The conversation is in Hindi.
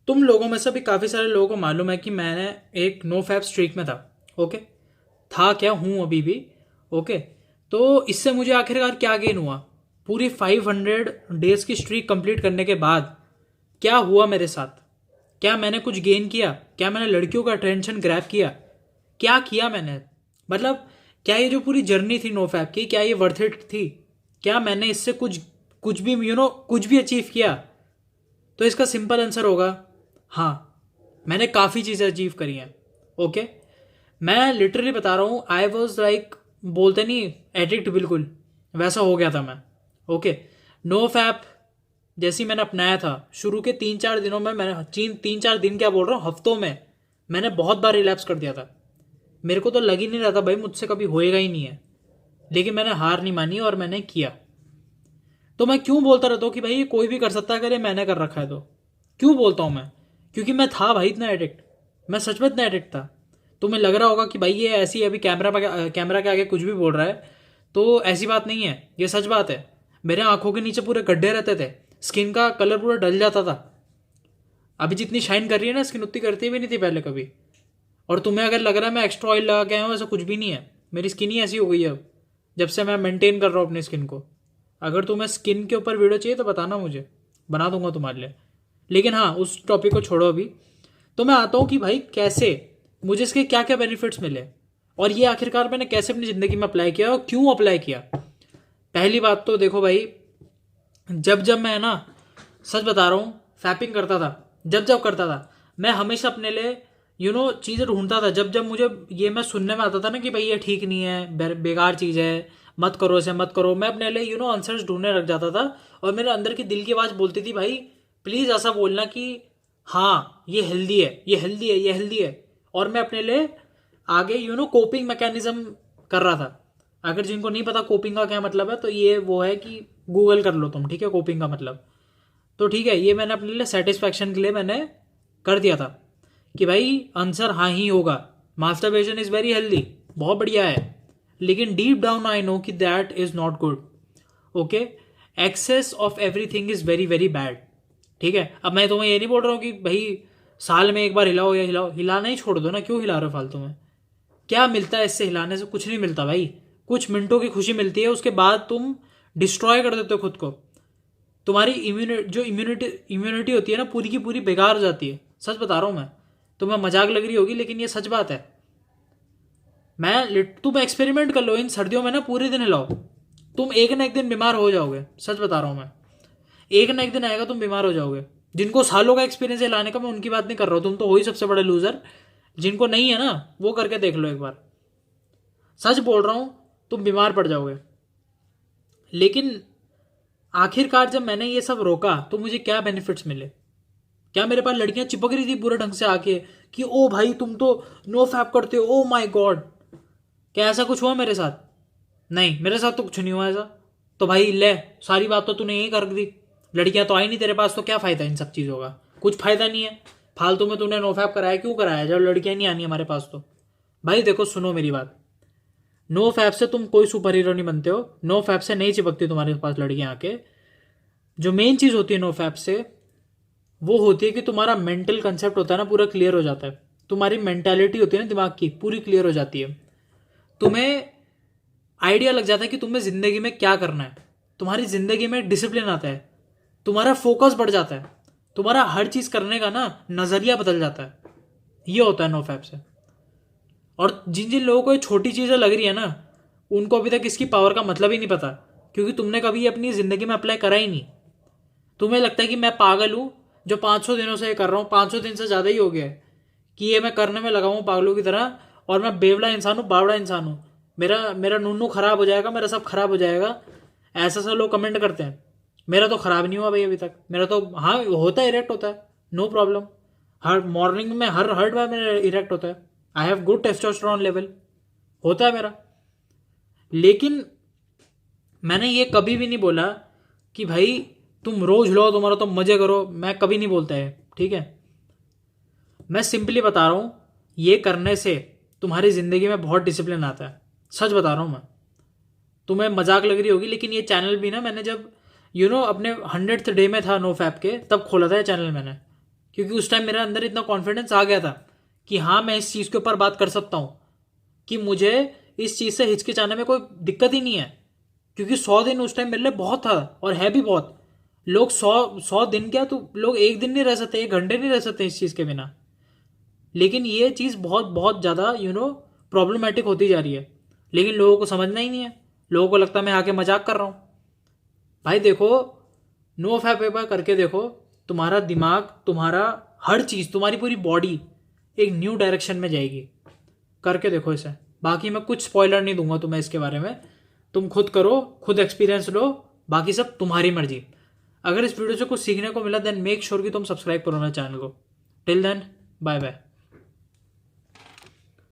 तुम लोगों में से भी काफ़ी सारे लोगों को मालूम है कि मैंने एक नो फैप स्ट्रीक में था। ओके, था क्या, हूँ अभी भी। ओके, तो इससे मुझे आखिरकार क्या गेन हुआ? पूरी 500 डेज की स्ट्रीक कंप्लीट करने के बाद क्या हुआ मेरे साथ? क्या मैंने कुछ गेन किया? क्या मैंने लड़कियों का अटेंशन ग्रैब किया? क्या किया मैंने? मतलब क्या ये जो पूरी जर्नी थी नो फैप की, क्या ये वर्थ इट थी? क्या मैंने इससे कुछ कुछ भी कुछ भी अचीव किया? तो इसका सिंपल आंसर होगा हाँ, मैंने काफ़ी चीज़ें अचीव करी हैं। ओके, मैं लिटरली बता रहा हूँ, आई वॉज लाइक, बोलते नहीं एडिक्ट, बिल्कुल वैसा हो गया था मैं। ओके, नो फैप जैसे ही मैंने अपनाया था, शुरू के 3-4 दिनों में मैंने 3-4 दिन क्या बोल रहा हूँ, हफ्तों में मैंने बहुत बार रिलैप्स कर दिया था। मेरे को तो लग ही नहीं रहा था भाई मुझसे कभी होएगा ही नहीं है, लेकिन मैंने हार नहीं मानी और मैंने किया। तो मैं क्यों बोलता रहता हूँ कि भाई ये कोई भी कर सकता है, अगर ये मैंने कर रखा है तो क्यों बोलता हूँ मैं? क्योंकि मैं था भाई इतना एडिक्ट, मैं सच में इतना एडिक्ट था। तुम्हें लग रहा होगा कि भाई ये ऐसी अभी कैमरा के आगे कुछ भी बोल रहा है, तो ऐसी बात नहीं है, ये सच बात है। मेरे आंखों के नीचे पूरे गड्ढे रहते थे, स्किन का कलर पूरा डल जाता था। अभी जितनी शाइन कर रही है ना स्किन, उतनी करती भी नहीं थी पहले कभी। और तुम्हें अगर लग रहा है मैं एक्स्ट्रा ऑयल लगा के आया हूँ, ऐसा कुछ भी नहीं है। मेरी स्किन ही ऐसी हो गई है अब, जब से मैं मेंटेन कर रहा हूँ अपनी स्किन को। अगर तुम्हें स्किन के ऊपर वीडियो चाहिए तो बताना मुझे, बना दूंगा तुम्हारे लिए। लेकिन हाँ, उस टॉपिक को छोड़ो अभी। तो मैं आता हूँ कि भाई कैसे मुझे इसके क्या क्या बेनिफिट्स मिले, और ये आखिरकार मैंने कैसे अपनी ज़िंदगी में अप्लाई किया और क्यों अप्लाई किया। पहली बात तो देखो भाई, जब जब मैं ना, सच बता रहा हूँ, फैपिंग करता था, जब जब करता था, मैं हमेशा अपने लिए चीज़ें ढूंढता था। जब जब मुझे ये मैं सुनने में आता था ना कि भाई ये ठीक नहीं है, बेकार चीज़ है, मत करो ऐसे मत करो, मैं अपने लिए आंसर्स ढूंढने लग जाता था। और मेरे अंदर की दिल की आवाज़ बोलती थी भाई प्लीज़ ऐसा बोलना कि हाँ ये हेल्दी है, ये हेल्दी है, ये हेल्दी है। और मैं अपने लिए आगे कोपिंग मैकेनिज्म कर रहा था। अगर जिनको नहीं पता कोपिंग का क्या मतलब है, तो ये वो है कि गूगल कर लो तुम, ठीक है, कोपिंग का मतलब। तो ठीक है, ये मैंने अपने लिए सेटिस्फैक्शन के लिए मैंने कर दिया था कि भाई आंसर हाँ ही होगा, मास्टरबेशन इज़ वेरी हेल्दी, बहुत बढ़िया है। लेकिन डीप डाउन आई नो कि that is not good. Okay, excess of everything is very very bad. ठीक है, अब मैं तुम्हें ये नहीं बोल रहा हूँ कि भाई साल में एक बार हिलाओ या हिलाओ, हिलाना ही छोड़ दो ना, क्यों हिला रहे हो फालतू में? क्या मिलता है इससे? हिलाने से कुछ नहीं मिलता भाई। कुछ मिनटों की खुशी मिलती है, उसके बाद तुम डिस्ट्रॉय कर देते हो खुद को। तुम्हारी इम्यूनिटी होती है ना, पूरी की पूरी बेकार हो जाती है। सच बता रहा हूँ मैं, तुम्हें मजाक लग रही होगी लेकिन ये सच बात है। तुम एक्सपेरिमेंट कर लो इन सर्दियों में ना, पूरे दिन हिलाओ, तुम एक ना एक दिन बीमार हो जाओगे। सच बता रहा हूँ मैं, एक ना एक दिन आएगा तुम बीमार हो जाओगे। जिनको सालों का एक्सपीरियंस है लाने का, मैं उनकी बात नहीं कर रहा हूँ, तुम तो हो ही सबसे बड़े लूजर। जिनको नहीं है ना, वो करके देख लो एक बार, सच बोल रहा हूँ, तुम बीमार पड़ जाओगे। लेकिन आखिरकार जब मैंने ये सब रोका तो मुझे क्या बेनिफिट्स मिले? क्या मेरे पास लड़कियां चिपक रही थी पूरे ढंग से आके कि ओ भाई तुम तो नो फैप करते हो, ओ माय गॉड? क्या ऐसा कुछ हुआ मेरे साथ? नहीं, मेरे साथ तो कुछ नहीं हुआ ऐसा। तो भाई ले, सारी बात तो तूने यही कर दी। लड़कियां तो आई नहीं तेरे पास, तो क्या फायदा इन सब चीज़ों का? कुछ फायदा नहीं है। फालतू में तूने नो फैप कराया, क्यों कराया जब लड़कियां नहीं आनी हमारे पास तो? भाई देखो, सुनो मेरी बात, नो फैप से तुम कोई सुपर हीरो नहीं बनते हो, नो फैप से नहीं चिपकती तुम्हारे पास लड़कियां आके। जो मेन चीज़ होती है नो फैप से, वो होती है कि तुम्हारा मेंटल कंसेप्ट होता है ना, पूरा क्लियर हो जाता है। तुम्हारी मेंटालिटी होती है ना दिमाग की, पूरी क्लियर हो जाती है। तुम्हें आइडिया लग जाता है कि तुम्हें ज़िंदगी में क्या करना है। तुम्हारी ज़िंदगी में डिसिप्लिन आता है, तुम्हारा फोकस बढ़ जाता है, तुम्हारा हर चीज़ करने का ना नज़रिया बदल जाता है। ये होता है नो फैप से। और जिन जिन लोगों को ये छोटी चीज़ें लग रही है ना, उनको अभी तक इसकी पावर का मतलब ही नहीं पता, क्योंकि तुमने कभी ये अपनी ज़िंदगी में अप्लाई करा ही नहीं। तुम्हें लगता है कि मैं पागल हूँ जो 500 दिनों से ये कर रहा हूँ, 500 दिन से ज़्यादा ही हो गया है कि ये मैं करने में लगा हूँ पागलों की तरह, और मैं बेवड़ा इंसान हूँ, बावड़ा इंसान हूँ, मेरा मेरा नूनू खराब हो जाएगा, मेरा सब खराब हो जाएगा। ऐसा सब लोग कमेंट करते हैं। मेरा तो खराब नहीं हुआ भाई अभी तक, मेरा तो हाँ होता है, इरेक्ट होता है, नो प्रॉब्लम। हर मॉर्निंग में हर बार मेरा इरेक्ट होता है। I have good testosterone level, होता है मेरा। लेकिन मैंने ये कभी भी नहीं बोला कि भाई तुम रोज लो तुम्हारा तो मजे करो, मैं कभी नहीं बोलता है, ठीक है। मैं सिंपली बता रहा हूँ, ये करने से तुम्हारी ज़िंदगी में बहुत डिसिप्लिन आता है। सच बता रहा हूँ मैं। तुम्हें मजाक लग रही होगी, लेकिन ये चैनल भी ना, मैंने जब अपने 100th डे में था नो फैप के, तब खोला था ये चैनल मैंने, क्योंकि उस टाइम मेरे अंदर इतना कॉन्फिडेंस आ गया था कि हाँ मैं इस चीज़ के ऊपर बात कर सकता हूँ, कि मुझे इस चीज़ से हिचकिचाने में कोई दिक्कत ही नहीं है। क्योंकि 100 दिन उस टाइम मेरे लिए बहुत था, और है भी बहुत। लोग 100 दिन क्या, तो लोग एक दिन नहीं रह सकते, 1 घंटे नहीं रह सकते इस चीज़ के बिना। लेकिन ये चीज़ बहुत बहुत ज़्यादा प्रॉब्लमेटिक होती जा रही है, लेकिन लोगों को समझना ही नहीं है। लोगों को लगता है मैं आके मजाक कर रहा हूँ। भाई देखो, नो फैप पेपर करके देखो, तुम्हारा दिमाग, तुम्हारा हर चीज़, तुम्हारी पूरी बॉडी एक न्यू डायरेक्शन में जाएगी। करके देखो इसे। बाकी मैं कुछ स्पॉइलर नहीं दूंगा तुम्हें इसके बारे में, तुम खुद करो, खुद एक्सपीरियंस लो, बाकी सब तुम्हारी मर्जी। अगर इस वीडियो से कुछ सीखने को मिला देन मेक श्योर कि तुम सब्सक्राइब करो मेरे चैनल को। Till then, bye bye.